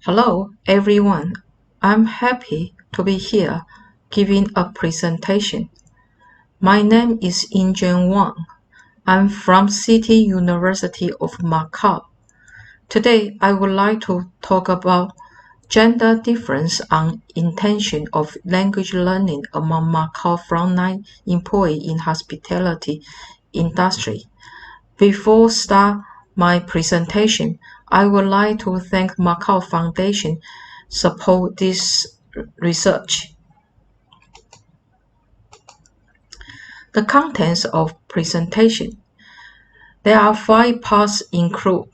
Hello, everyone. I'm happy to be here giving a presentation. My name is YingChuan Wang. I'm from City University of Macau. Today, I would like to talk about gender difference on intention of language learning among Macau frontline employees in hospitality industry. Before start my presentation, I would like to thank Macau Foundation support this research. The contents of presentation. There are 5 parts included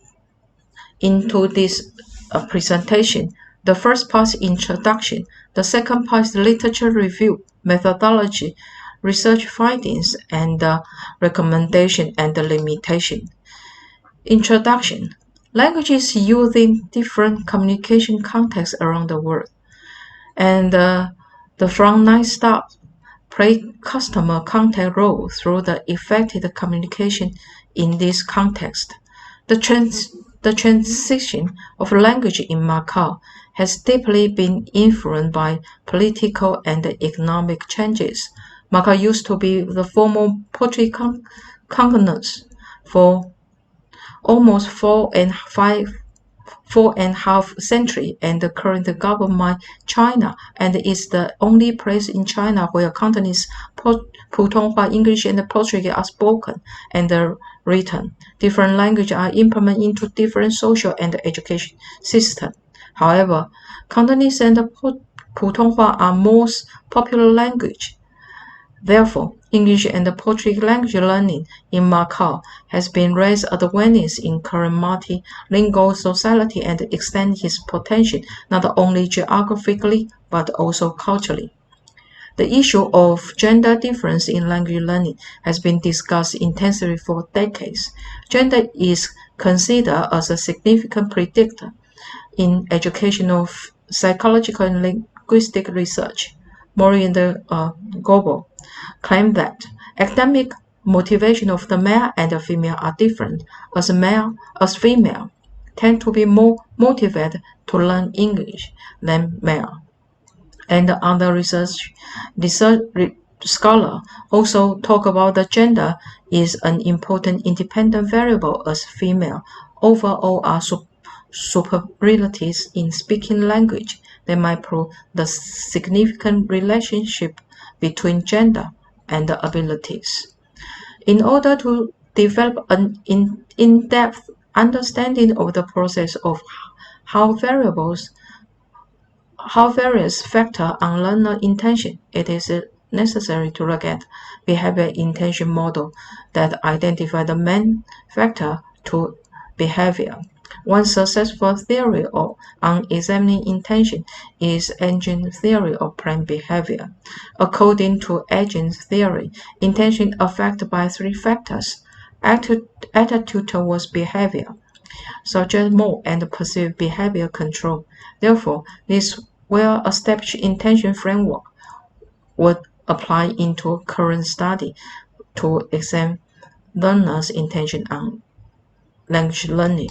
into this presentation. The first part is introduction. The second part is literature review, methodology, research findings, and recommendation and limitation. Introduction. Languages used in different communication contexts around the world, and the frontline staff play customer contact role through the effective communication in this context. The transition of language in Macau has deeply been influenced by political and economic changes. Macau used to be the former Portuguese continent for almost 4.5 century, and the current government China, and is the only place in China where Cantonese, Putonghua, English, and Portuguese are spoken and written. Different languages are implemented into different social and education systems. However, Cantonese and Putonghua are most popular language. Therefore, English and Portuguese language learning in Macau has been raised awareness in current multilingual society and extend its potential not only geographically but also culturally. The issue of gender difference in language learning has been discussed intensively for decades. Gender is considered as a significant predictor in educational, psychological, and linguistic research. More in the global claim that academic motivation of the male and the female are different, as female tend to be more motivated to learn English than male. And other research scholar also talk about the gender is an important independent variable as female overall are superiorities in speaking language. They might prove the significant relationship between gender and the abilities. In order to develop an in-depth understanding of the process of how various factors on learner intention, it is necessary to look at behavior intention model that identify the main factor to behavior. One successful theory on examining intention is agent theory of planned behavior. According to agent theory, intention affected by 3 factors: attitude towards behavior, subject mode, and perceived behavior control. Therefore, this well-established intention framework would apply into current study to examine learners' intention on language learning.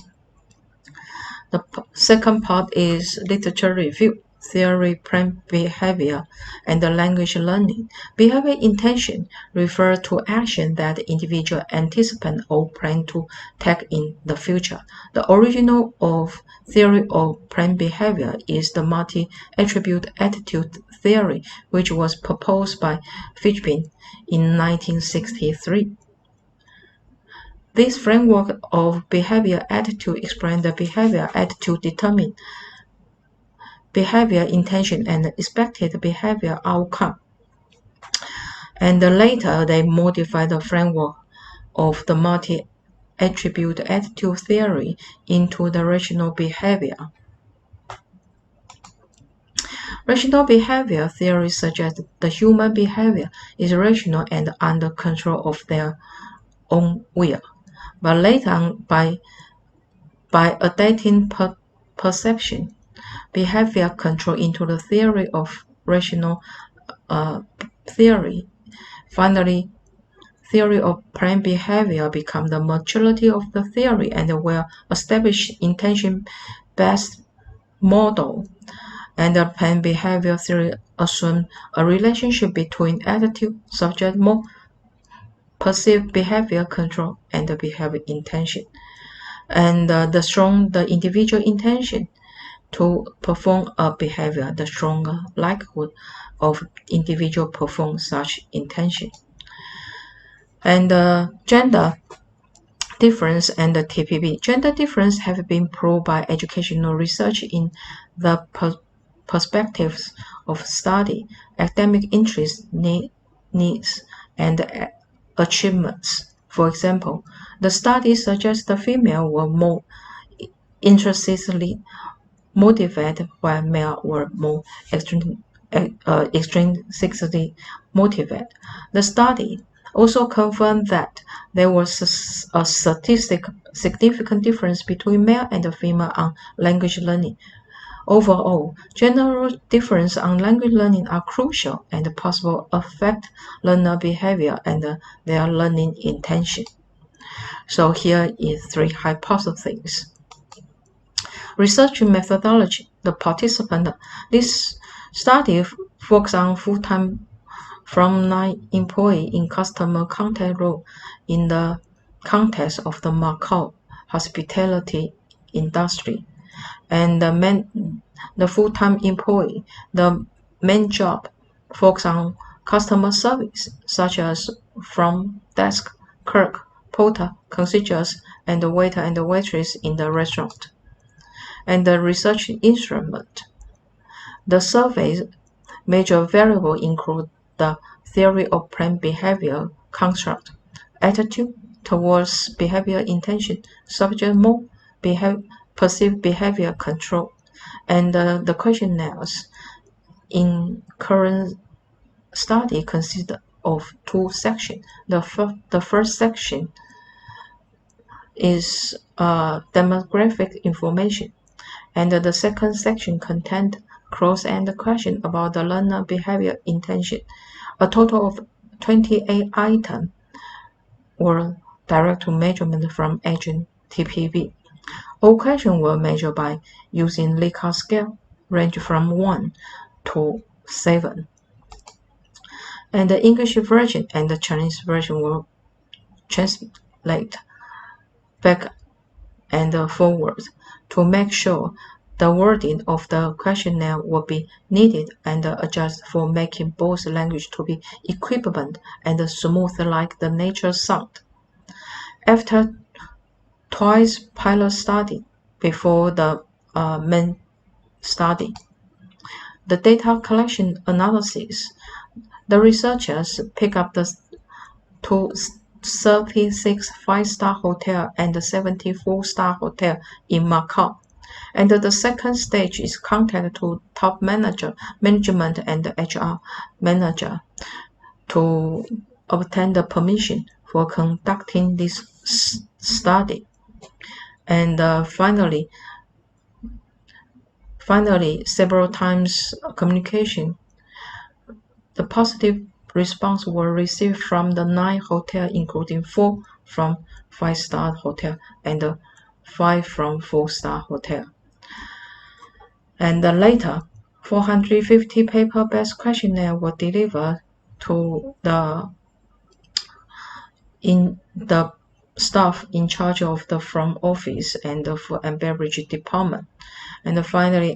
The second part is literature review, theory, planned behavior, and the language learning. Behavior intention refers to action that individual anticipate or plan to take in the future. The original of theory of planned behavior is the multi-attribute attitude theory, which was proposed by Fishbein in 1963. This framework of behavior attitude explains the behavior attitude determine behavior intention and expected behavior outcome. And later they modified the framework of the multi-attribute attitude theory into the rational behavior. Rational behavior theory suggests the human behavior is rational and under control of their own will. But later on, by adapting perception, behavior control into the theory of rational theory, finally, theory of planned behavior become the majority of the theory and well-established intention-based model and the planned behavior theory assume a relationship between attitude, subject mode, perceived behavior control, and the behavior intention. And the individual intention to perform a behavior, the stronger likelihood of individual perform such intention. And gender difference and the TPB. Gender difference have been proved by educational research in the perspectives of study, academic interests, needs, and achievements. For example, the study suggests the female were more intrinsically motivated while male were more extrinsically motivated. The study also confirmed that there was a significant difference between male and female on language learning. Overall, general differences on language learning are crucial and possible affect learner behavior and their learning intention. So here is 3 hypotheses. Research methodology. The participant. This study focuses on full-time frontline employee in customer contact role in the context of the Macau hospitality industry. And the full-time employee, the main job focuses on customer service, such as front desk, clerk, porter, concierge, and the waiter and the waitress in the restaurant. And the research instrument. The survey's major variables include the theory of planned behavior construct, attitude towards behavior intention, subject mode, perceived behavior control, and the questionnaires in current study consist of 2 sections. The first section is demographic information, and the second section contains close-end questions about the learner behavior intention. A total of 28 items were direct to measurement from agent TPB. All questions were measured by using Likert scale, range from 1 to 7. And the English version and the Chinese version were translated back and forward to make sure the wording of the questionnaire will be needed and adjusted for making both languages to be equivalent and smooth like the nature sound. After twice pilot study before the main study, the data collection analysis, the researchers pick up the 36 5-star hotel and 74 4-star hotel in Macau. And the second stage is contact to top management and HR manager to obtain the permission for conducting this study. And finally, several times communication. The positive response were received from the 9 hotels, including 4 from 5-star hotel and 5 from 4-star hotel. And later, 450 paper-based questionnaires were delivered to the staff in charge of the front office and the food and beverage department, and finally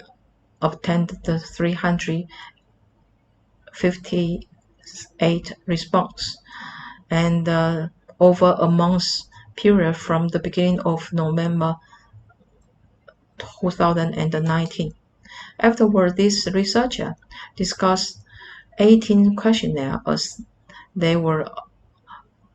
obtained the 358 response, and over a month's period from the beginning of November 2019. Afterward, this researcher discussed 18 questionnaires as they were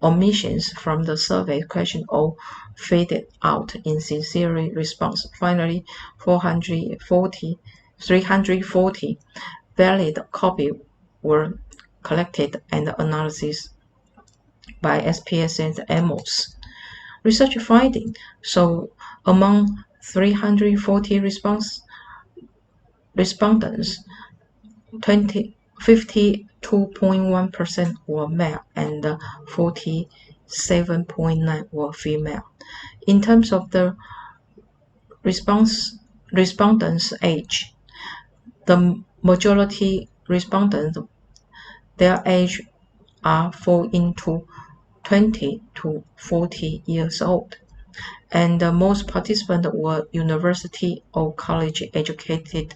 omissions from the survey question all faded out in sincere response. Finally, 340 valid copies were collected and analyzed by SPS and AMOS. Research finding. So among 340 respondents, 52.1% were male and 47.9% were female. In terms of the response respondents' age. The majority respondents, their age fall into 20 to 40 years old, and most participants were university or college educated,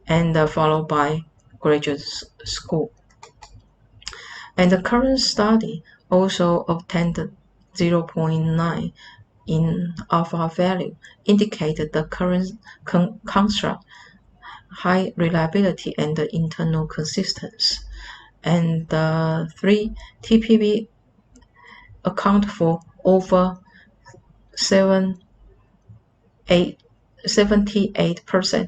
and followed by graduate school. And the current study also obtained 0.9 in alpha value, indicated the current construct high reliability and internal consistency. And the 3 TPV account for over 78%, 74%,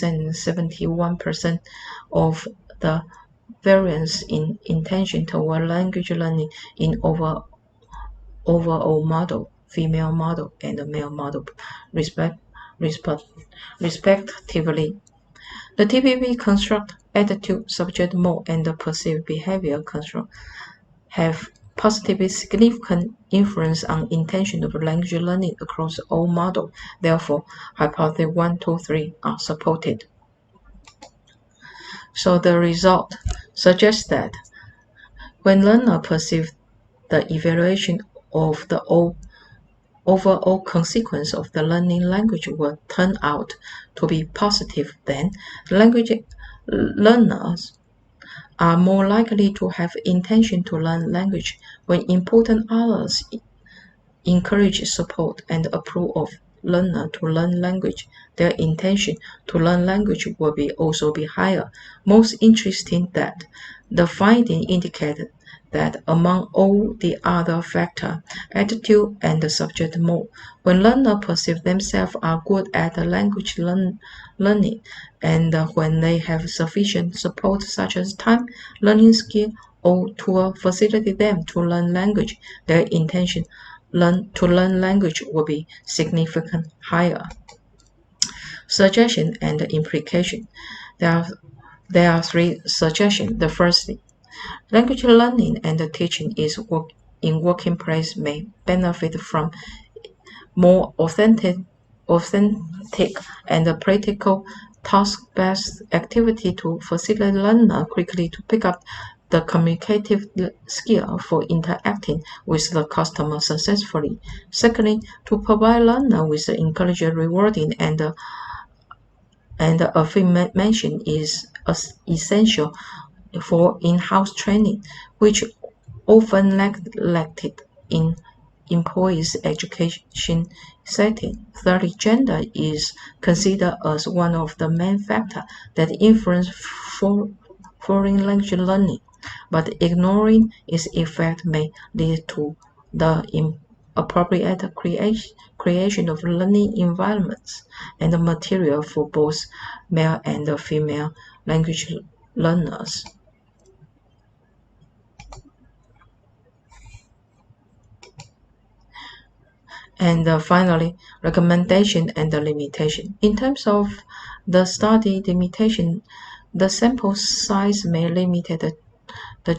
and 71% of the variance in intention toward language learning in overall model, female model, and male model, respectively. The TPV construct, attitude, subject mode, and the perceived behavior construct have positively significant influence on intention of language learning across all models. Therefore, hypothesis 1, 2, 3 are supported. So the result suggests that when learner perceive the evaluation of the overall consequence of the learning language will turn out to be positive, then language learners are more likely to have intention to learn language when important others encourage, support, and approve of learner to learn language. Their intention to learn language will also be higher. Most interesting that the finding indicated that among all the other factors, attitude and the subject mode, when learners perceive themselves are good at language learning, and when they have sufficient support such as time, learning skill, or tool facilitate them to learn language, their intention to learn language will be significantly higher. Suggestion and implication. There are 3 suggestions. The first, language learning and teaching in working place may benefit from more authentic and practical task-based activity to facilitate learner quickly to pick up the communicative skill for interacting with the customer successfully. Secondly, to provide learner with encouraging, rewarding, and affirmation is essential for in-house training, which often neglected in employees' education setting. Thirdly, gender is considered as one of the main factors that influence foreign language learning, but ignoring its effect may lead to the inappropriate creation of learning environments and material for both male and female language learners. And finally, recommendation and the limitation. In terms of the study limitation, the sample size may limit the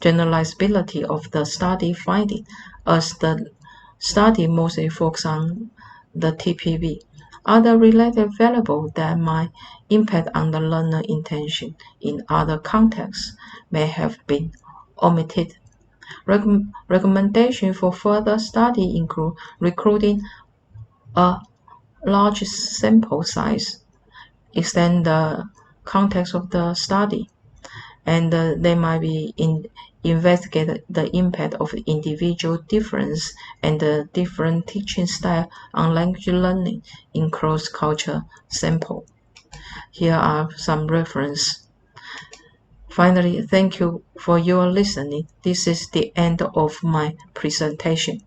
generalizability of the study finding, as the study mostly focuses on the TPV. Other related variables that might impact on the learner intention in other contexts may have been omitted. Recommendations for further study include recruiting a large sample size, extend the context of the study, and they might be investigate the impact of individual difference and the different teaching style on language learning in cross-culture sample. Here are some references. Finally, thank you for your listening. This is the end of my presentation.